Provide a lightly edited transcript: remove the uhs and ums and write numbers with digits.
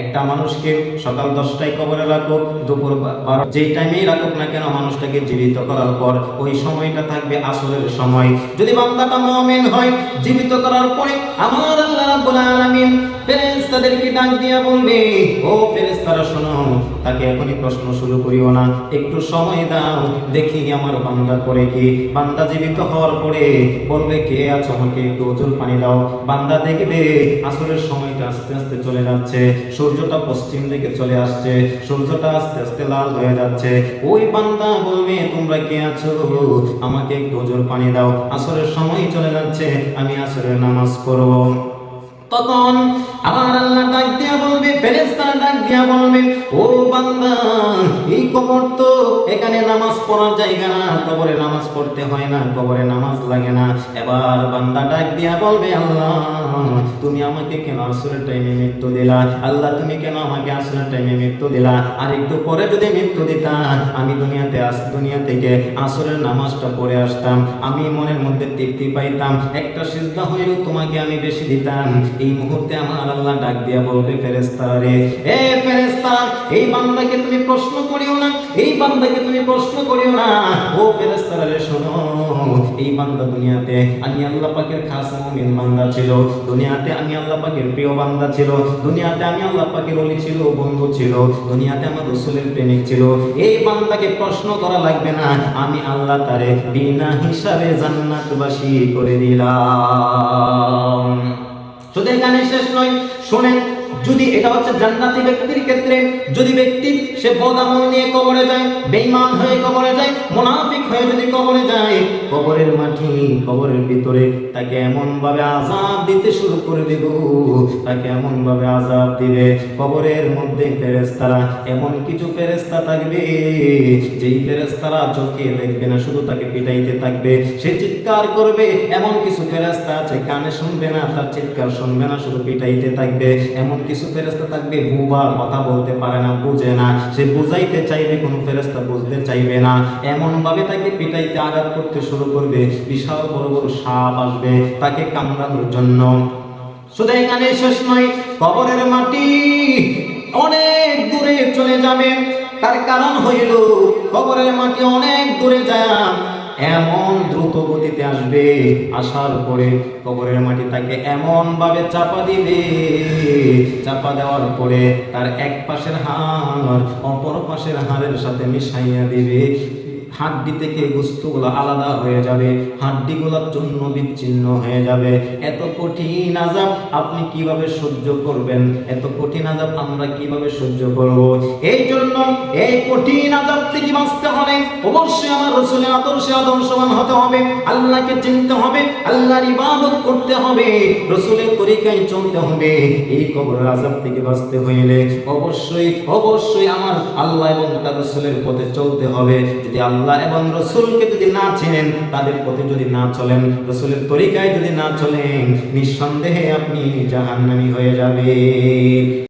একটা মানুষকে সকাল 10টায় কবরে রাখুক, দুপুর 12 যেই টাইমেই রাখুক না কেন, মানুষটাকে জীবিত করার পর ওই সময়টা থাকবে আসরের সময়। যদি বান্দাটা মুমিন হয়, জীবিত করার পরে আমার আল্লাহ রাব্বুল আলামিন ফেরেশতাদেরকে ডাক দিয়া বলবে, ও ফেরেশতারা শোনো, তাকে এখনই প্রশ্ন শুরু করিও না, একটু সময় দাও, দেখি আমার বান্দা করে কি। বান্দা জীবিত হওয়ার পরে বলবে, কে আছো, আমাকে একটু ওজল পানি দাও। বান্দা দেখবে আসরের সময়টা আস্তে আস্তে চলে যাচ্ছে, সূর্যটা পশ্চিম দিকে চলে আসছে, সূর্যটা আস্তে আস্তে লাল হয়ে যাচ্ছে। ওই বান্দা বলবে, তোমরা কে আছো, আমাকে একটু ওজল পানি দাও, আসরের সময় চলে যাচ্ছে, আমি আসরের নামাজ পড়ব। তখন আমার আল্লাহ ডাক দিয়া বলবে, ফেরেশতারা ডাক দিয়া বলবে, ও বান্দা, এই কবর তো এখানে নামাজ পড়ার জায়গা না, কবরে নামাজ পড়তে হয় না, কবরে নামাজ লাগে না। এবার বান্দা ডাক দিয়া বলবে, আল্লাহ তুমি আমাকে কেন আসরের টাইমে মৃত্যু দিলা, আল্লাহ তুমি কেন আমাকে আসরের টাইমে মৃত্যু দিলা, আর একটু পরে যদি মৃত্যু দিতা, আমি দুনিয়া থেকে আসরের নামাজটা পড়ে আসতাম, আমি মনের মধ্যে তৃপ্তি পাইতাম, একটা সিজদা হইলেও তোমাকে আমি বেশি দিতাম। এই মুহূর্তে আমার আল্লাহ ডাক দিয়া বলবে, ফেরেশতারা রে, এ ফেরেশতা, এই বান্দাকে তুমি প্রশ্ন করিও না, এই বান্দাকে তুমি প্রশ্ন করিও না। ও ফেরেশতারা রে শোনো, এই বান্দা দুনিয়াতে আমি আল্লাহ পাকের খাস মুমিন বান্দা ছিল, দুনিয়াতে আমি আল্লাহ পাকের প্রিয় বান্দা ছিল, দুনিয়াতে আমি আল্লাহ পাকের ওলি ছিল, বন্ধু ছিল, দুনিয়াতে আমার রাসূলের প্রেমিক ছিল। এই বান্দাকে প্রশ্ন করা লাগবে না, আমি আল্লাহ তারে বিনা হিসাবে জান্নাতবাসী করে দিলাম। শুধু এখানে শেষ নয়, শুনেন, যদি এটা হচ্ছে জান্নাতি ব্যক্তির ক্ষেত্রে, যদি ব্যক্তি সে বদামল নিয়ে কবরে যায়, বেঈমান হয়ে কবরে যায়, মুনাফিক হয়ে যদি কবরে যায়, কবরের মাটি, কবরের ভিতরে তাকে এমন ভাবে আযাব দিতে শুরু করবে গো, তাকে এমন ভাবে আযাব দিবে, কবরের মধ্যে ফেরেশতারা, এমন কিছু ফেরেশতা থাকবে যেই ফেরেশতারা চোখে দেখবে না, শুধু তাকে পিটাইতে থাকবে, সে চিৎকার করবে। এমন কিছু ফেরেশতা আছে কানে শুনবে না, তার চিৎকার শুনবে না, শুধু পিটাইতে থাকবে। এমন কিছু ফেরেশতা থাকবে বুবা, কথা বলতে পারে না, বুঝে না, সে বুঝাইতে চাইবে, কোন ফেরেশতা বুঝতে চাইবে না, এমন ভাবে তাকে পিটাইতে আঘাত করতে শুরু করবে। বিশাল বড় বড় সাপ আসবে তাকে কামড়ানোর জন্য। শুধু এখানে শেষ নয়, কবরের মাটি অনেক দূরে চলে যাবে, তার কারণ হইল কবরের মাটি অনেক দূরে যায়, এমন দ্রুত গতিতে আসবে, আসার পরে কবরের মাটি তাকে এমন ভাবে চাপা দিবে, চাপা দেওয়ার পরে তার এক পাশের হাড় অপর পাশের হাড়ের সাথে মিশাইয়া দিবে, হাড্ডি থেকে গোশতগুলো আলাদা হয়ে যাবে, হাড্ডিগুলো চূর্ণ বিচ্ছিন্ন হয়ে যাবে। এত কঠিন আযাব আপনি কিভাবে সহ্য করবেন? এত কঠিন আযাব আমরা কিভাবে সহ্য করব? এই জন্য এই কঠিন আযাব থেকে বাঁচতে হলে অবশ্যই আমার রাসূলের আদর্শে আদর্শবান হতে হবে, আল্লাহকে চিনতে হবে, আল্লাহর ইবাদত করতে হবে, রাসূলের তরিকায় চলতে হবে। এই কবরের আযাব থেকে বাঁচতে হইলে অবশ্যই অবশ্যই আমার আল্লাহ এবং তার রাসূলের পথে চলতে হবে। যদি আল্লাহ এবং রাসূলকে যদি না চিনেন, তাদের পথে যদি না চলেন, রাসূলের তরিকায় যদি না চলেন, নিঃসন্দেহে আপনি জাহান্নামী হয়ে যাবেন।